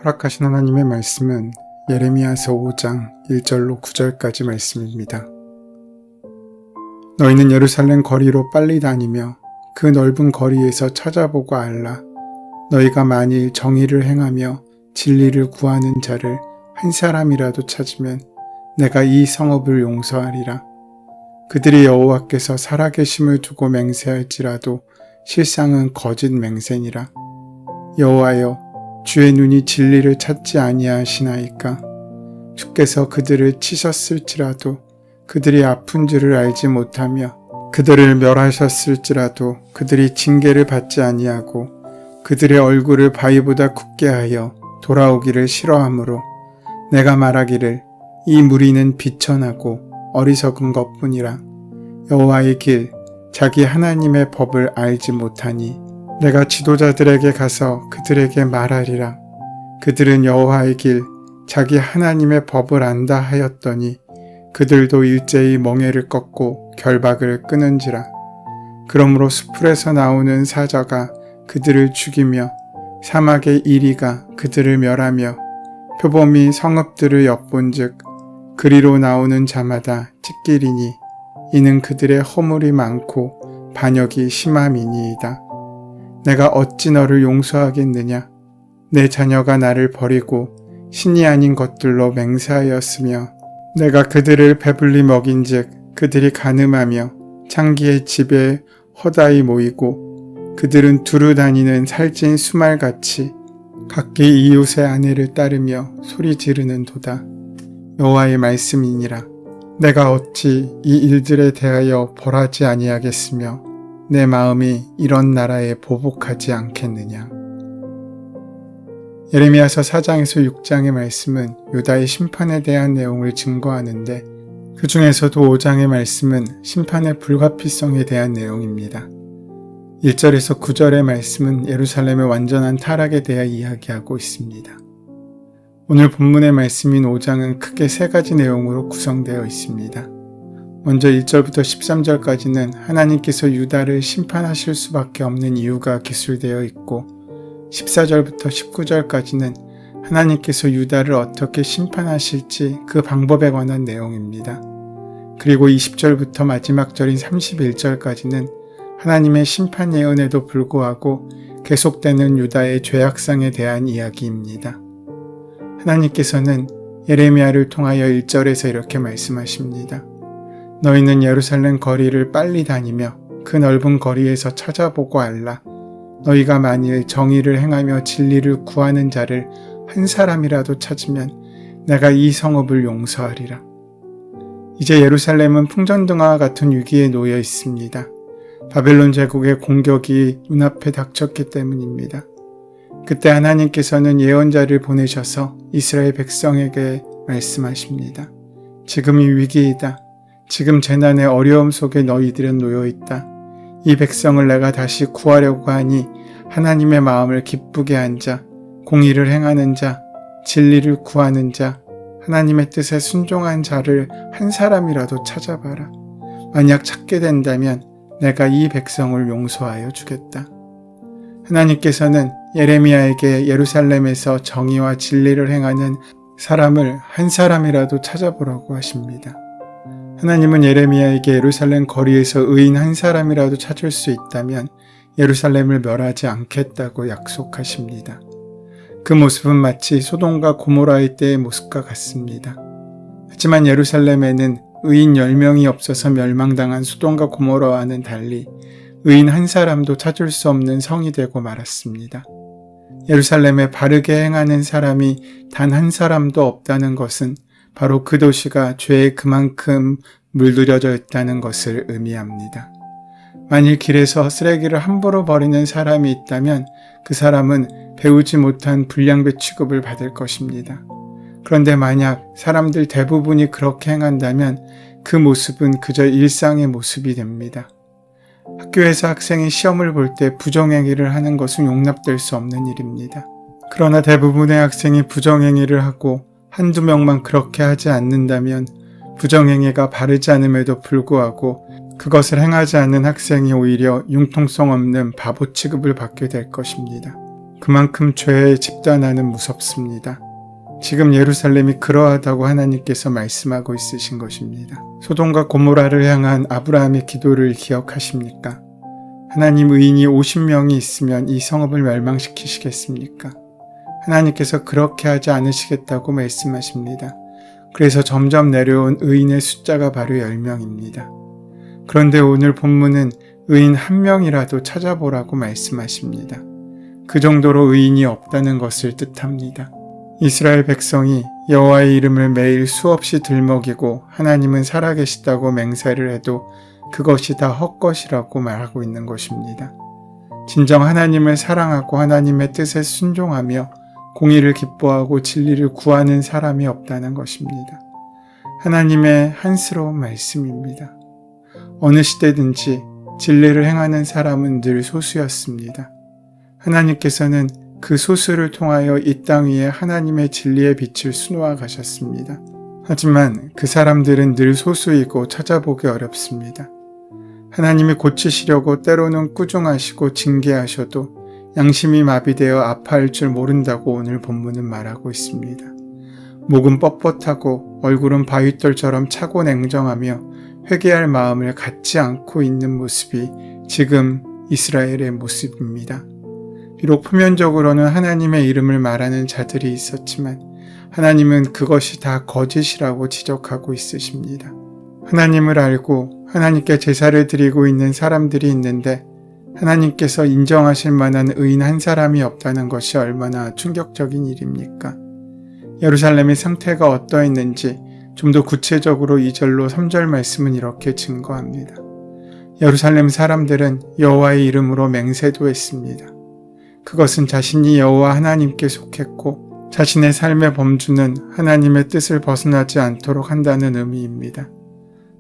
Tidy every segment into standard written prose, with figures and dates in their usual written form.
허락하신 하나님의 말씀은 예레미야서 5장 1절로 9절까지 말씀입니다. 너희는 예루살렘 거리로 빨리 다니며 그 넓은 거리에서 찾아보고 알라. 너희가 만일 정의를 행하며 진리를 구하는 자를 한 사람이라도 찾으면 내가 이 성읍을 용서하리라. 그들이 여호와께서 살아계심을 두고 맹세할지라도 실상은 거짓 맹세니라. 여호와여, 주의 눈이 진리를 찾지 아니하시나이까? 주께서 그들을 치셨을지라도 그들이 아픈 줄을 알지 못하며 그들을 멸하셨을지라도 그들이 징계를 받지 아니하고 그들의 얼굴을 바위보다 굳게 하여 돌아오기를 싫어하므로 내가 말하기를 이 무리는 비천하고 어리석은 것뿐이라. 여호와의 길, 자기 하나님의 법을 알지 못하니 내가 지도자들에게 가서 그들에게 말하리라. 그들은 여호와의 길, 자기 하나님의 법을 안다 하였더니 그들도 일제히 멍에를 꺾고 결박을 끊은지라. 그러므로 수풀에서 나오는 사자가 그들을 죽이며 사막의 이리가 그들을 멸하며 표범이 성읍들을 엿본즉 그리로 나오는 자마다 찢기리니 이는 그들의 허물이 많고 반역이 심함이니이다. 내가 어찌 너를 용서하겠느냐? 내 자녀가 나를 버리고 신이 아닌 것들로 맹세하였으며 내가 그들을 배불리 먹인즉 그들이 간음하며 창기의 집에 허다히 모이고 그들은 두루 다니는 살찐 수말같이 각기 이웃의 아내를 따르며 소리 지르는 도다. 여호와의 말씀이니라. 내가 어찌 이 일들에 대하여 벌하지 아니하겠으며 내 마음이 이런 나라에 보복하지 않겠느냐. 예레미야서 4장에서 6장의 말씀은 유다의 심판에 대한 내용을 증거하는데 그 중에서도 5장의 말씀은 심판의 불가피성에 대한 내용입니다. 1절에서 9절의 말씀은 예루살렘의 완전한 타락에 대해 이야기하고 있습니다. 오늘 본문의 말씀인 5장은 크게 세 가지 내용으로 구성되어 있습니다. 먼저 1절부터 13절까지는 하나님께서 유다를 심판하실 수밖에 없는 이유가 기술되어 있고 14절부터 19절까지는 하나님께서 유다를 어떻게 심판하실지 그 방법에 관한 내용입니다. 그리고 20절부터 마지막 절인 31절까지는 하나님의 심판 예언에도 불구하고 계속되는 유다의 죄악상에 대한 이야기입니다. 하나님께서는 예레미야를 통하여 1절에서 이렇게 말씀하십니다. 너희는 예루살렘 거리를 빨리 다니며 그 넓은 거리에서 찾아보고 알라. 너희가 만일 정의를 행하며 진리를 구하는 자를 한 사람이라도 찾으면 내가 이 성읍을 용서하리라. 이제 예루살렘은 풍전등화와 같은 위기에 놓여 있습니다. 바벨론 제국의 공격이 눈앞에 닥쳤기 때문입니다. 그때 하나님께서는 예언자를 보내셔서 이스라엘 백성에게 말씀하십니다. 지금이 위기이다. 지금 재난의 어려움 속에 너희들은 놓여있다. 이 백성을 내가 다시 구하려고 하니 하나님의 마음을 기쁘게 한 자, 공의를 행하는 자, 진리를 구하는 자, 하나님의 뜻에 순종한 자를 한 사람이라도 찾아봐라. 만약 찾게 된다면 내가 이 백성을 용서하여 주겠다. 하나님께서는 예레미야에게 예루살렘에서 정의와 진리를 행하는 사람을 한 사람이라도 찾아보라고 하십니다. 하나님은 예레미야에게 예루살렘 거리에서 의인 한 사람이라도 찾을 수 있다면 예루살렘을 멸하지 않겠다고 약속하십니다. 그 모습은 마치 소돔과 고모라의 때의 모습과 같습니다. 하지만 예루살렘에는 의인 10명이 없어서 멸망당한 소돔과 고모라와는 달리 의인 한 사람도 찾을 수 없는 성이 되고 말았습니다. 예루살렘에 바르게 행하는 사람이 단 한 사람도 없다는 것은 바로 그 도시가 죄에 그만큼 물들여져 있다는 것을 의미합니다. 만일 길에서 쓰레기를 함부로 버리는 사람이 있다면 그 사람은 배우지 못한 불량배 취급을 받을 것입니다. 그런데 만약 사람들 대부분이 그렇게 행한다면 그 모습은 그저 일상의 모습이 됩니다. 학교에서 학생이 시험을 볼 때 부정행위를 하는 것은 용납될 수 없는 일입니다. 그러나 대부분의 학생이 부정행위를 하고 한두 명만 그렇게 하지 않는다면 부정행위가 바르지 않음에도 불구하고 그것을 행하지 않는 학생이 오히려 융통성 없는 바보 취급을 받게 될 것입니다. 그만큼 죄의 집단화는 무섭습니다. 지금 예루살렘이 그러하다고 하나님께서 말씀하고 있으신 것입니다. 소돔과 고모라를 향한 아브라함의 기도를 기억하십니까? 하나님, 의인이 50명이 있으면 이 성읍을 멸망시키시겠습니까? 하나님께서 그렇게 하지 않으시겠다고 말씀하십니다. 그래서 점점 내려온 의인의 숫자가 바로 10명입니다. 그런데 오늘 본문은 의인 1명이라도 찾아보라고 말씀하십니다. 그 정도로 의인이 없다는 것을 뜻합니다. 이스라엘 백성이 여호와의 이름을 매일 수없이 들먹이고 하나님은 살아계시다고 맹세를 해도 그것이 다 헛것이라고 말하고 있는 것입니다. 진정 하나님을 사랑하고 하나님의 뜻에 순종하며 공의를 기뻐하고 진리를 구하는 사람이 없다는 것입니다. 하나님의 한스러운 말씀입니다. 어느 시대든지 진리를 행하는 사람은 늘 소수였습니다. 하나님께서는 그 소수를 통하여 이 땅 위에 하나님의 진리의 빛을 수놓아 가셨습니다. 하지만 그 사람들은 늘 소수이고 찾아보기 어렵습니다. 하나님이 고치시려고 때로는 꾸중하시고 징계하셔도 양심이 마비되어 아파할 줄 모른다고 오늘 본문은 말하고 있습니다. 목은 뻣뻣하고 얼굴은 바위돌처럼 차고 냉정하며 회개할 마음을 갖지 않고 있는 모습이 지금 이스라엘의 모습입니다. 비록 표면적으로는 하나님의 이름을 말하는 자들이 있었지만 하나님은 그것이 다 거짓이라고 지적하고 있으십니다. 하나님을 알고 하나님께 제사를 드리고 있는 사람들이 있는데 하나님께서 인정하실 만한 의인 한 사람이 없다는 것이 얼마나 충격적인 일입니까? 예루살렘의 상태가 어떠했는지 좀 더 구체적으로 2절로 3절 말씀은 이렇게 증거합니다. 예루살렘 사람들은 여호와의 이름으로 맹세도 했습니다. 그것은 자신이 여호와 하나님께 속했고 자신의 삶의 범주는 하나님의 뜻을 벗어나지 않도록 한다는 의미입니다.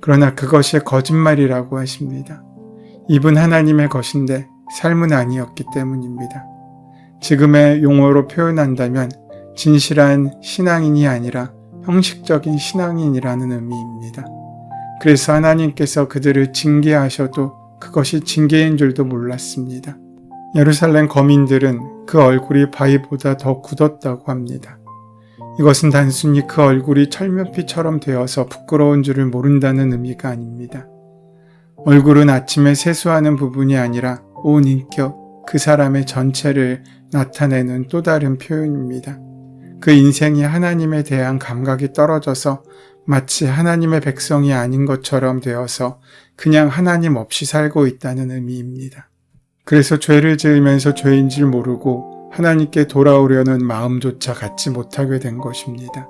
그러나 그것이 거짓말이라고 하십니다. 입은 하나님의 것인데 삶은 아니었기 때문입니다. 지금의 용어로 표현한다면 진실한 신앙인이 아니라 형식적인 신앙인이라는 의미입니다. 그래서 하나님께서 그들을 징계하셔도 그것이 징계인 줄도 몰랐습니다. 예루살렘 거민들은 그 얼굴이 바위보다 더 굳었다고 합니다. 이것은 단순히 그 얼굴이 철면피처럼 되어서 부끄러운 줄을 모른다는 의미가 아닙니다. 얼굴은 아침에 세수하는 부분이 아니라 온 인격, 그 사람의 전체를 나타내는 또 다른 표현입니다. 그 인생이 하나님에 대한 감각이 떨어져서 마치 하나님의 백성이 아닌 것처럼 되어서 그냥 하나님 없이 살고 있다는 의미입니다. 그래서 죄를 지으면서 죄인 줄 모르고 하나님께 돌아오려는 마음조차 갖지 못하게 된 것입니다.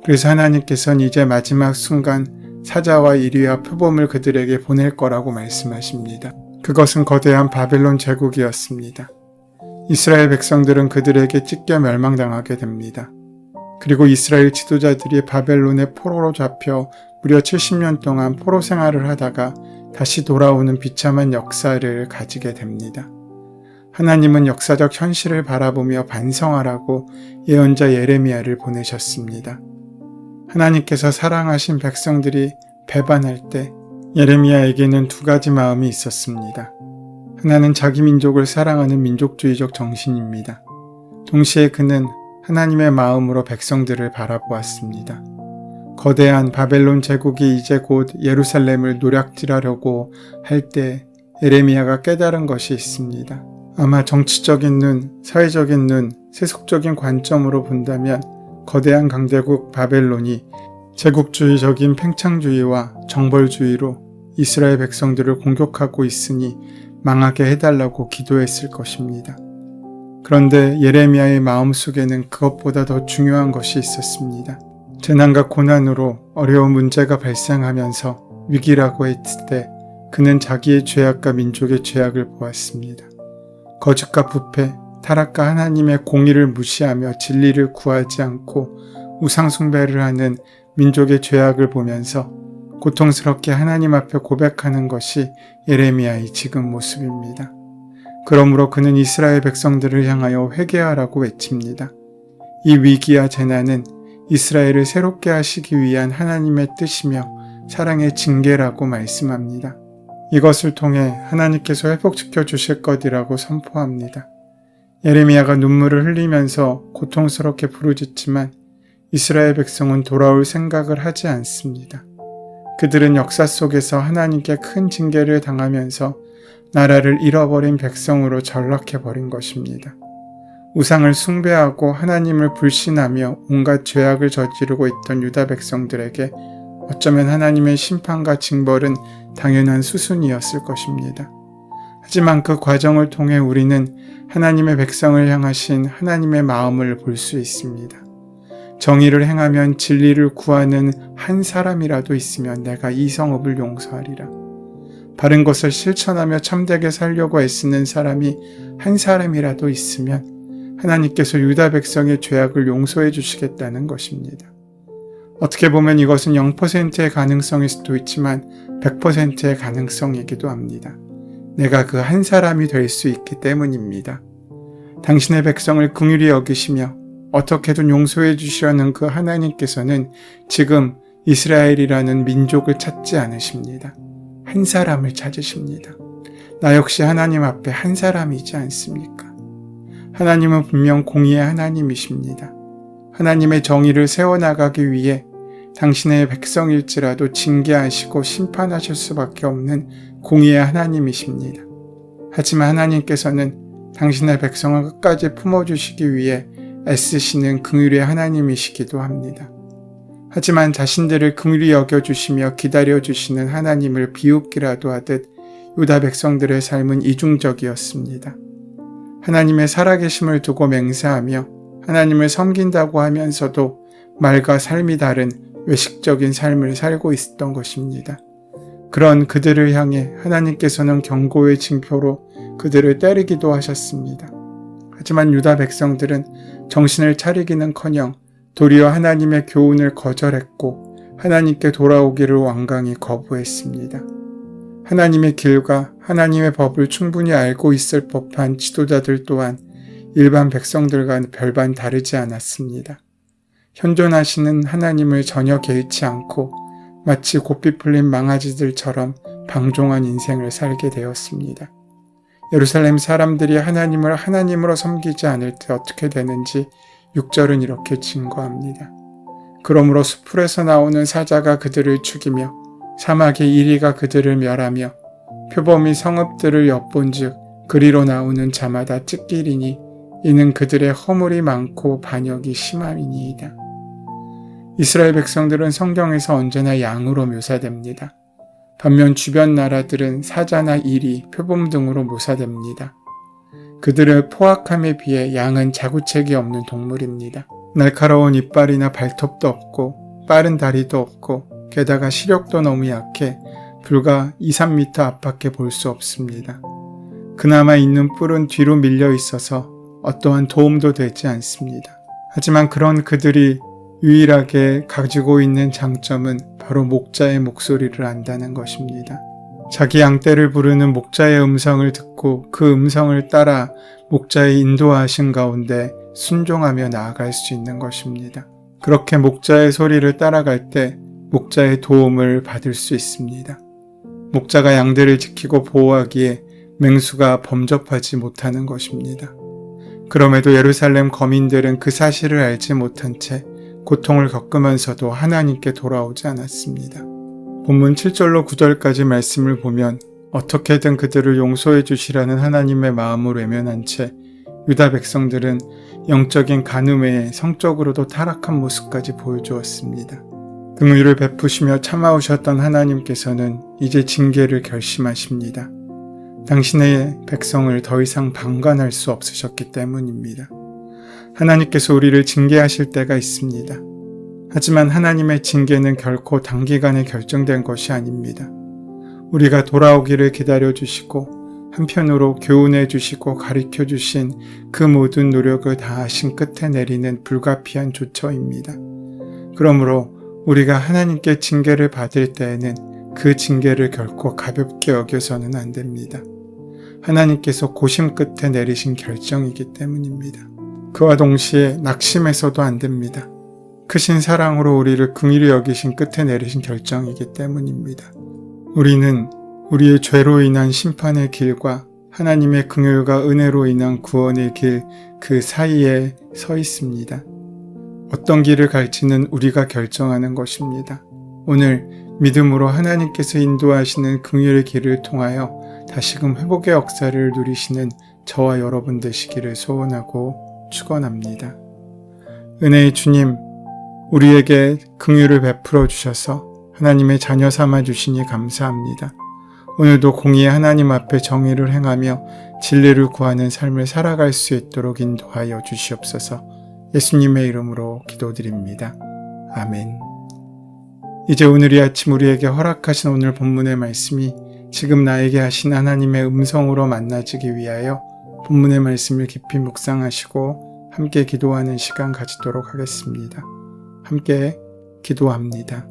그래서 하나님께서는 이제 마지막 순간 사자와 이리와 표범을 그들에게 보낼 거라고 말씀하십니다. 그것은 거대한 바벨론 제국이었습니다. 이스라엘 백성들은 그들에게 찢겨 멸망당하게 됩니다. 그리고 이스라엘 지도자들이 바벨론의 포로로 잡혀 무려 70년 동안 포로 생활을 하다가 다시 돌아오는 비참한 역사를 가지게 됩니다. 하나님은 역사적 현실을 바라보며 반성하라고 예언자 예레미야를 보내셨습니다. 하나님께서 사랑하신 백성들이 배반할 때 예레미야에게는 두 가지 마음이 있었습니다. 하나는 자기 민족을 사랑하는 민족주의적 정신입니다. 동시에 그는 하나님의 마음으로 백성들을 바라보았습니다. 거대한 바벨론 제국이 이제 곧 예루살렘을 노략질하려고 할 때 예레미야가 깨달은 것이 있습니다. 아마 정치적인 눈, 사회적인 눈, 세속적인 관점으로 본다면 거대한 강대국 바벨론이 제국주의적인 팽창주의와 정벌주의로 이스라엘 백성들을 공격하고 있으니 망하게 해달라고 기도했을 것입니다. 그런데 예레미야의 마음속에는 그것보다 더 중요한 것이 있었습니다. 재난과 고난으로 어려운 문제가 발생하면서 위기라고 했을 때 그는 자기의 죄악과 민족의 죄악을 보았습니다. 거짓과 부패, 타락과 하나님의 공의를 무시하며 진리를 구하지 않고 우상숭배를 하는 민족의 죄악을 보면서 고통스럽게 하나님 앞에 고백하는 것이 예레미야의 지금 모습입니다. 그러므로 그는 이스라엘 백성들을 향하여 회개하라고 외칩니다. 이 위기와 재난은 이스라엘을 새롭게 하시기 위한 하나님의 뜻이며 사랑의 징계라고 말씀합니다. 이것을 통해 하나님께서 회복시켜 주실 것이라고 선포합니다. 예레미야가 눈물을 흘리면서 고통스럽게 부르짖지만 이스라엘 백성은 돌아올 생각을 하지 않습니다. 그들은 역사 속에서 하나님께 큰 징계를 당하면서 나라를 잃어버린 백성으로 전락해버린 것입니다. 우상을 숭배하고 하나님을 불신하며 온갖 죄악을 저지르고 있던 유다 백성들에게 어쩌면 하나님의 심판과 징벌은 당연한 수순이었을 것입니다. 하지만 그 과정을 통해 우리는 하나님의 백성을 향하신 하나님의 마음을 볼 수 있습니다. 정의를 행하면 진리를 구하는 한 사람이라도 있으면 내가 이 성읍을 용서하리라. 바른 것을 실천하며 참되게 살려고 애쓰는 사람이 한 사람이라도 있으면 하나님께서 유다 백성의 죄악을 용서해 주시겠다는 것입니다. 어떻게 보면 이것은 0%의 가능성일 수도 있지만 100%의 가능성이기도 합니다. 내가 그 한 사람이 될 수 있기 때문입니다. 당신의 백성을 긍휼히 여기시며 어떻게든 용서해 주시려는 그 하나님께서는 지금 이스라엘이라는 민족을 찾지 않으십니다. 한 사람을 찾으십니다. 나 역시 하나님 앞에 한 사람이지 않습니까? 하나님은 분명 공의의 하나님이십니다. 하나님의 정의를 세워나가기 위해 당신의 백성일지라도 징계하시고 심판하실 수밖에 없는 공의의 하나님이십니다. 하지만 하나님께서는 당신의 백성을 끝까지 품어주시기 위해 애쓰시는 긍휼의 하나님이시기도 합니다. 하지만 자신들을 긍휼히 여겨주시며 기다려주시는 하나님을 비웃기라도 하듯 유다 백성들의 삶은 이중적이었습니다. 하나님의 살아계심을 두고 맹세하며 하나님을 섬긴다고 하면서도 말과 삶이 다른 외식적인 삶을 살고 있었던 것입니다. 그런 그들을 향해 하나님께서는 경고의 징표로 그들을 때리기도 하셨습니다. 하지만 유다 백성들은 정신을 차리기는커녕 도리어 하나님의 교훈을 거절했고 하나님께 돌아오기를 완강히 거부했습니다. 하나님의 길과 하나님의 법을 충분히 알고 있을 법한 지도자들 또한 일반 백성들과 별반 다르지 않았습니다. 현존하시는 하나님을 전혀 개의치 않고 마치 고삐 풀린 망아지들처럼 방종한 인생을 살게 되었습니다. 예루살렘 사람들이 하나님을 하나님으로 섬기지 않을 때 어떻게 되는지 6절은 이렇게 증거합니다. 그러므로 수풀에서 나오는 사자가 그들을 죽이며 사막의 이리가 그들을 멸하며 표범이 성읍들을 엿본즉 그리로 나오는 자마다 찢기리니 이는 그들의 허물이 많고 반역이 심함이니이다. 이스라엘 백성들은 성경에서 언제나 양으로 묘사됩니다. 반면 주변 나라들은 사자나 이리, 표범 등으로 묘사됩니다. 그들의 포악함에 비해 양은 자구책이 없는 동물입니다. 날카로운 이빨이나 발톱도 없고 빠른 다리도 없고 게다가 시력도 너무 약해 불과 2-3m 앞밖에 볼 수 없습니다. 그나마 있는 뿔은 뒤로 밀려 있어서 어떠한 도움도 되지 않습니다. 하지만 그런 그들이 유일하게 가지고 있는 장점은 바로 목자의 목소리를 안다는 것입니다. 자기 양떼를 부르는 목자의 음성을 듣고 그 음성을 따라 목자의 인도하신 가운데 순종하며 나아갈 수 있는 것입니다. 그렇게 목자의 소리를 따라갈 때 목자의 도움을 받을 수 있습니다. 목자가 양들을 지키고 보호하기에 맹수가 범접하지 못하는 것입니다. 그럼에도 예루살렘 거민들은 그 사실을 알지 못한 채 고통을 겪으면서도 하나님께 돌아오지 않았습니다. 본문 7절로 9절까지 말씀을 보면 어떻게든 그들을 용서해 주시라는 하나님의 마음을 외면한 채 유다 백성들은 영적인 간음 외에 성적으로도 타락한 모습까지 보여주었습니다. 긍휼을 베푸시며 참아오셨던 하나님께서는 이제 징계를 결심하십니다. 당신의 백성을 더 이상 방관할 수 없으셨기 때문입니다. 하나님께서 우리를 징계하실 때가 있습니다. 하지만 하나님의 징계는 결코 단기간에 결정된 것이 아닙니다. 우리가 돌아오기를 기다려주시고 한편으로 교훈해 주시고 가르쳐 주신 그 모든 노력을 다하신 끝에 내리는 불가피한 조처입니다. 그러므로 우리가 하나님께 징계를 받을 때에는 그 징계를 결코 가볍게 여겨서는 안 됩니다. 하나님께서 고심 끝에 내리신 결정이기 때문입니다. 그와 동시에 낙심해서도 안 됩니다. 크신 사랑으로 우리를 긍휼히 여기신 끝에 내리신 결정이기 때문입니다. 우리는 우리의 죄로 인한 심판의 길과 하나님의 긍휼과 은혜로 인한 구원의 길 그 사이에 서 있습니다. 어떤 길을 갈지는 우리가 결정하는 것입니다. 오늘 믿음으로 하나님께서 인도하시는 긍휼의 길을 통하여 다시금 회복의 역사를 누리시는 저와 여러분 되시기를 소원하고 축원합니다. 은혜의 주님, 우리에게 긍휼을 베풀어 주셔서 하나님의 자녀 삼아 주시니 감사합니다. 오늘도 공의의 하나님 앞에 정의를 행하며 진리를 구하는 삶을 살아갈 수 있도록 인도하여 주시옵소서. 예수님의 이름으로 기도드립니다. 아멘. 이제 오늘 이 아침 우리에게 허락하신 오늘 본문의 말씀이 지금 나에게 하신 하나님의 음성으로 만나지기 위하여 본문의 말씀을 깊이 묵상하시고 함께 기도하는 시간 가지도록 하겠습니다. 함께 기도합니다.